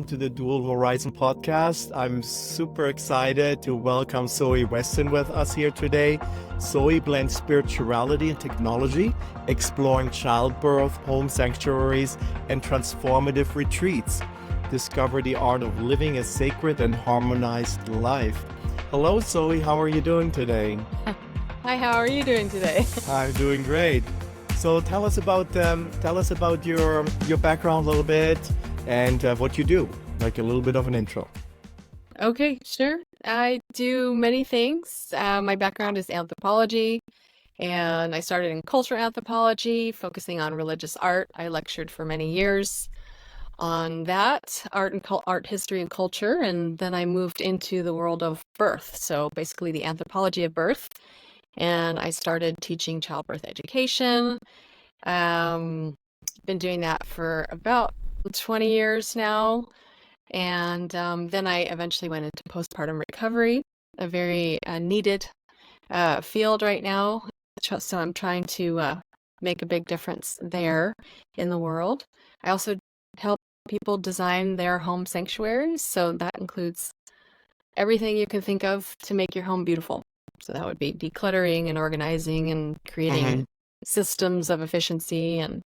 welcome to the Dual Horizon podcast. I'm super excited to welcome Zoe Weston with us here today. Zoe blends spirituality and technology, exploring childbirth, home sanctuaries, and transformative retreats. Discover the art of living a sacred and harmonized life. Hello, Zoe. How are you doing today? Hi, how are you doing today? I'm doing great. So tell us about your background a little bit and what you do, like a little bit of an intro. Okay, sure. I do many things. My background is anthropology, and I started in cultural anthropology, focusing on religious art. I lectured for many years on that, art history and culture, and then I moved into the world of birth, so basically the anthropology of birth, and I started teaching childbirth education. Been doing that for about 20 years now. And then I eventually went into postpartum recovery, a very needed field right now. So I'm trying to make a big difference there in the world. I also help people design their home sanctuaries. So that includes everything you can think of to make your home beautiful. So that would be decluttering and organizing and creating systems of efficiency and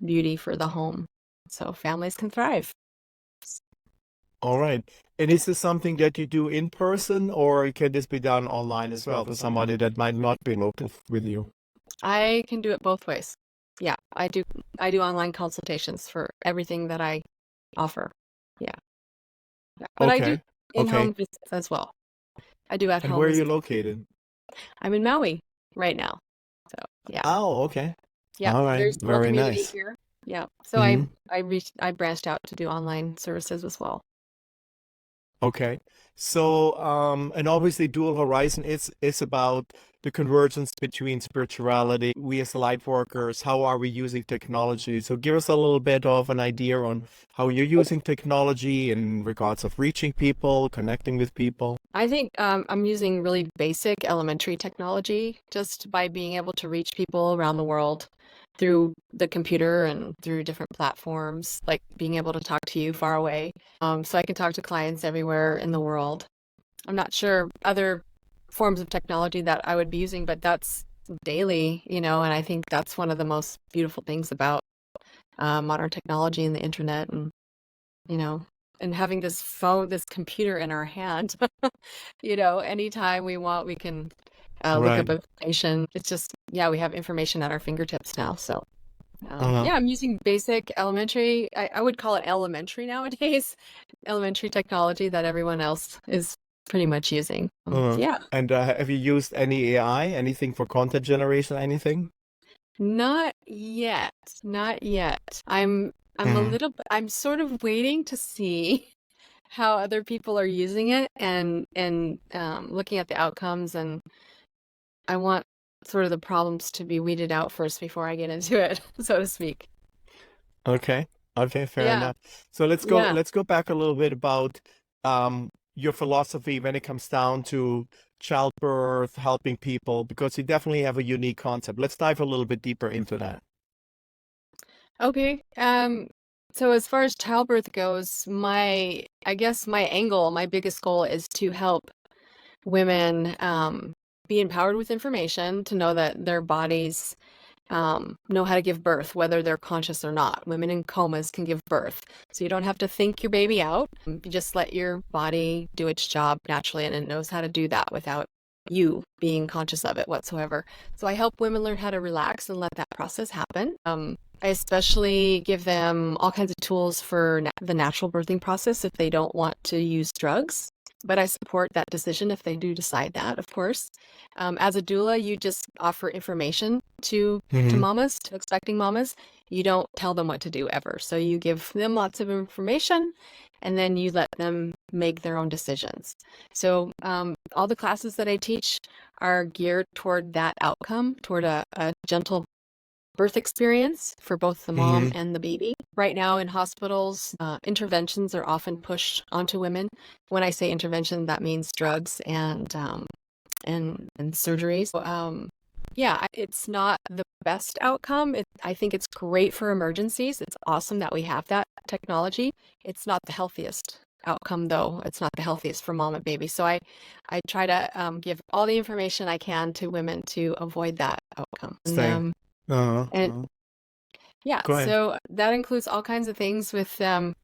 beauty for the home so families can thrive. All right. And is this something that you do in person, or can this be done online as well for somebody that might not be local with you? I can do it both ways. Yeah, I do online consultations for everything that I offer. Yeah. But I do Okay. Okay. in-home visits as well. I do And at-home where are you visits. located? I'm in Maui right now. So yeah. Oh, okay. Yeah. All Very right. small Very community nice. here. Yeah. So hmm I branched out to do online services as well. Okay. So, and obviously Dual Horizon is about the convergence between spirituality. We as light workers, how are we using technology? So give us a little bit of an idea on how you're using technology in regards of reaching people, connecting with people. I think I'm using really basic elementary technology just by being able to reach people around the world through the computer and through different platforms, like being able to talk to you far away. So I can talk to clients everywhere in the world. I'm not sure other forms of technology that I would be using, but that's daily, and I think that's one of the most beautiful things about modern technology and the internet and you know, and having this phone, this computer in our hand, anytime we want, we can look Right. up information. It's just, yeah, we have information at our fingertips now. So, Uh-huh. yeah, I'm using basic elementary, I would call it elementary nowadays, elementary technology that everyone else is pretty much using. Uh-huh. Yeah, And have you used any AI, anything for content generation, anything? not yet, not yet. I'm a hmm little, I'm sort of waiting to see how other people are using it and looking at the outcomes, and I want sort of the problems to be weeded out first before I get into it, so to speak. Okay. Okay, fair Yeah, enough. So yeah. let's go back a little bit about your philosophy when it comes down to childbirth, helping people, because you definitely have a unique concept. Let's dive a little bit deeper into that. Okay. So as far as childbirth goes, I guess my biggest goal is to help women be empowered with information to know that their bodies know how to give birth, whether they're conscious or not. Women in comas can give birth. So you don't have to think your baby out. You just let your body do its job naturally, and it knows how to do that without you being conscious of it whatsoever. So I help women learn how to relax and let that process happen. I especially give them all kinds of tools for the natural birthing process if they don't want to use drugs. But I support that decision if they do decide that, of course. As a doula, you just offer information to hmm mamas, to expecting mamas. You don't tell them what to do ever. So you give them lots of information and then you let them make their own decisions. So all the classes that I teach are geared toward that outcome, toward a gentle birth experience for both the mom hmm and the baby. Right now in hospitals, interventions are often pushed onto women. When I say intervention, that means drugs and surgeries. It's not the best outcome. I think it's great for emergencies. It's awesome that we have that technology. It's not the healthiest outcome, though. It's not the healthiest for mom and baby. So I try to give all the information I can to women to avoid that outcome. Stay. And yeah, Go ahead. so that includes all kinds of things with that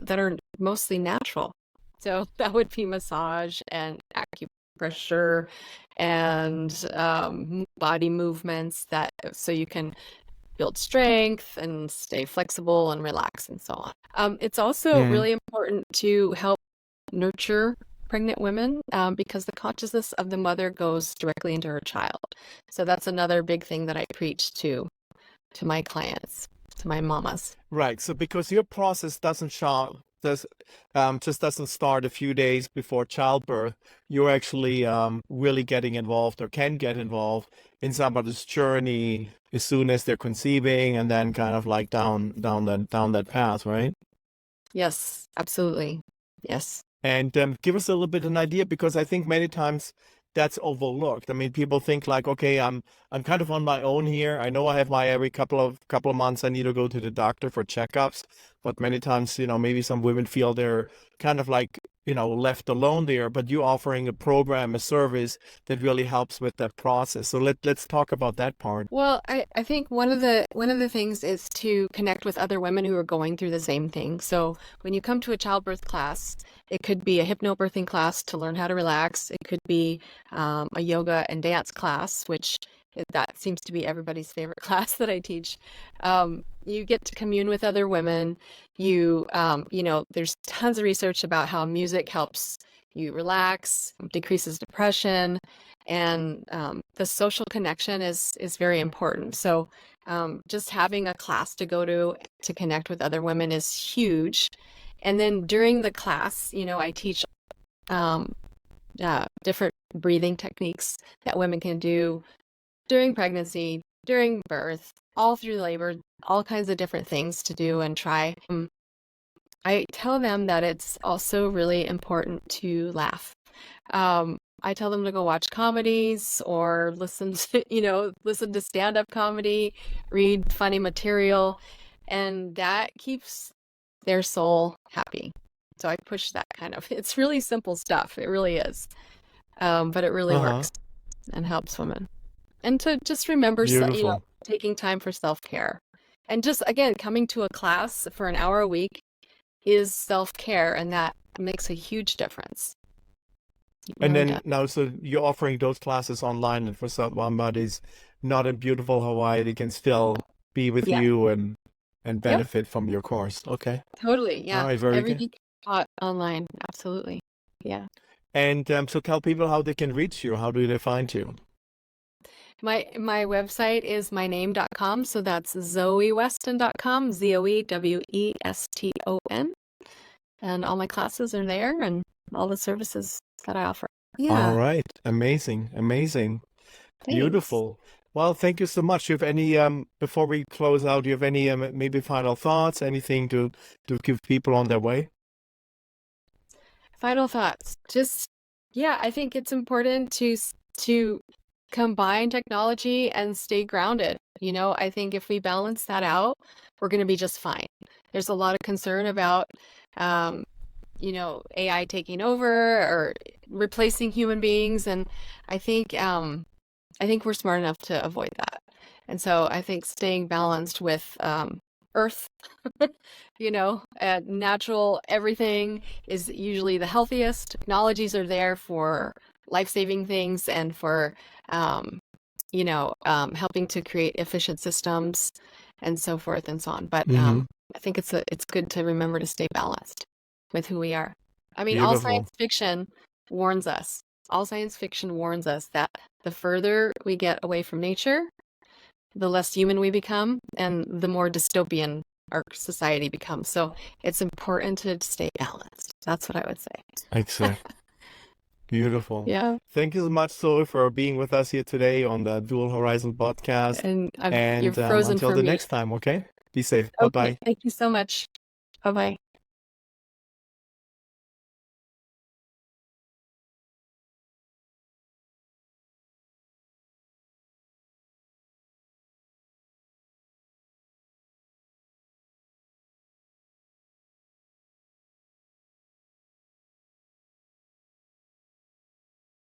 are mostly natural. So that would be massage and acupressure and body movements so you can build strength and stay flexible and relax and so on. It's also really important to help nurture pregnant women because the consciousness of the mother goes directly into her child. So that's another big thing that I preach to my clients, to my mamas. Right. So because your process just doesn't start a few days before childbirth, you're actually really getting involved or can get involved in somebody's journey as soon as they're conceiving, and then kind of like down that path, right? Yes, absolutely. Yes. And give us a little bit an idea, because I think many times that's overlooked. I mean, people think like, okay, I'm kind of on my own here. I know I have my every couple of months I need to go to the doctor for checkups, but many times, maybe some women feel they're kind of like, left alone there. But you're offering a program, a service that really helps with that process. So let's talk about that part. Well, I think one of the things is to connect with other women who are going through the same thing. So when you come to a childbirth class, it could be a hypnobirthing class to learn how to relax. It could be a yoga and dance class, which that seems to be everybody's favorite class that I teach. You get to commune with other women. There's tons of research about how music helps you relax, decreases depression, and the social connection is very important. So just having a class to go to connect with other women is huge. And then during the class, I teach different breathing techniques that women can do during pregnancy, during birth, all through labor, all kinds of different things to do and try. I tell them that it's also really important to laugh. I tell them to go watch comedies or listen to stand-up comedy, read funny material, and that keeps their soul happy. So I push that it's really simple stuff. It really is. But it really works and helps women. And to just remember, Beautiful. taking time for self-care. And just, again, coming to a class for an hour a week is self-care, and that makes a huge difference. And then now, so you're offering those classes online, and for somebody's not in beautiful Hawaii, they can still be with you and benefit from your course. Okay. Totally. Yeah. All right. Very good. Everything taught online. Absolutely. Yeah. And so tell people how they can reach you. How do they find you? My website is myname.com. So that's ZoeWeston.com, ZoeWeston. And all my classes are there and all the services that I offer. Yeah. All right. Amazing. Amazing. Thanks. Beautiful. Well, thank you so much. Do you have any, before we close out, do you have any maybe final thoughts, anything to give people on their way? Final thoughts. I think it's important to combine technology and stay grounded. I think if we balance that out, we're going to be just fine. There's a lot of concern about, AI taking over or replacing human beings. And I think we're smart enough to avoid that. And so I think staying balanced with earth, natural everything is usually the healthiest. Technologies are there for life-saving things and for, helping to create efficient systems and so forth and so on. But I think it's good to remember to stay balanced with who we are. I mean, all science fiction warns us. All science fiction warns us that the further we get away from nature, the less human we become, and the more dystopian our society becomes. So it's important to stay balanced. That's what I would say. Excellent. Beautiful. Yeah. Thank you so much, Zoe, for being with us here today on the Dual Horizon podcast. And you're frozen until for the me. next time, okay? Be safe. Okay. Bye-bye. Thank you so much. Bye-bye.